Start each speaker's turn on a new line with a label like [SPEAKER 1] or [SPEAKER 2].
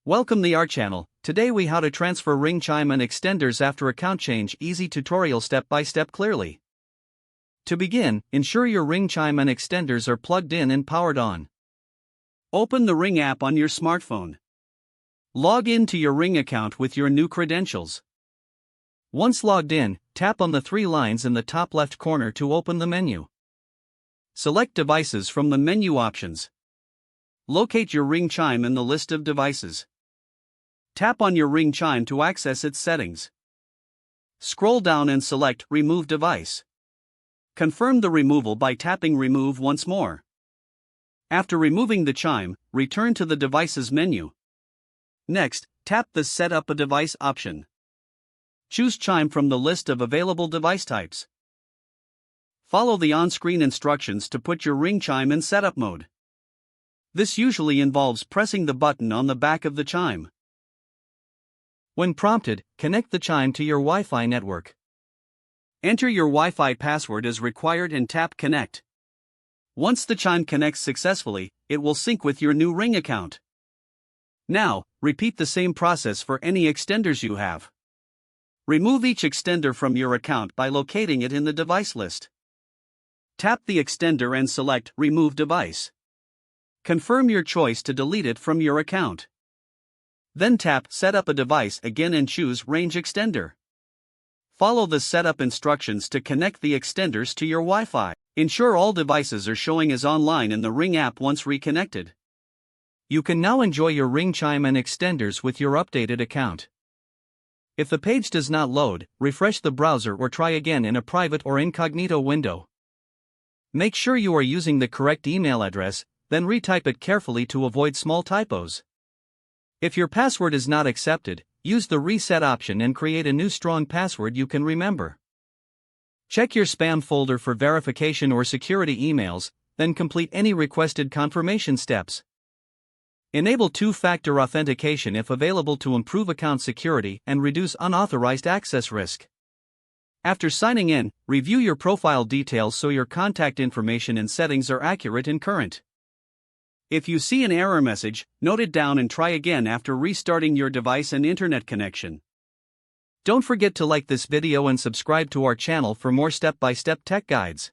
[SPEAKER 1] Welcome to our channel. Today we how to transfer Ring Chime and extenders after account change. Easy tutorial step by step clearly. To begin, ensure your Ring Chime and extenders are plugged in and powered on. Open the Ring app on your smartphone. Log in to your Ring account with your new credentials. Once logged in, tap on the three lines in the top left corner to open the menu. Select devices from the menu options. Locate your Ring Chime in the list of devices. Tap on your Ring Chime to access its settings. Scroll down and select Remove Device. Confirm the removal by tapping Remove once more. After removing the chime, return to the Devices menu. Next, tap the Set up a device option. Choose Chime from the list of available device types. Follow the on-screen instructions to put your Ring Chime in setup mode. This usually involves pressing the button on the back of the chime. When prompted, connect the chime to your Wi-Fi network. Enter your Wi-Fi password as required and tap Connect. Once the chime connects successfully, it will sync with your new Ring account. Now, repeat the same process for any extenders you have. Remove each extender from your account by locating it in the device list. Tap the extender and select Remove Device. Confirm your choice to delete it from your account. Then tap Set up a device again and choose Range Extender. Follow the setup instructions to connect the extenders to your Wi-Fi. Ensure all devices are showing as online in the Ring app once reconnected. You can now enjoy your Ring Chime and extenders with your updated account. If the page does not load, refresh the browser or try again in a private or incognito window. Make sure you are using the correct email address, then retype it carefully to avoid small typos. If your password is not accepted, use the reset option and create a new strong password you can remember. Check your spam folder for verification or security emails, then complete any requested confirmation steps. Enable two-factor authentication if available to improve account security and reduce unauthorized access risk. After signing in, review your profile details so your contact information and settings are accurate and current. If you see an error message, note it down and try again after restarting your device and internet connection. Don't forget to like this video and subscribe to our channel for more step-by-step tech guides.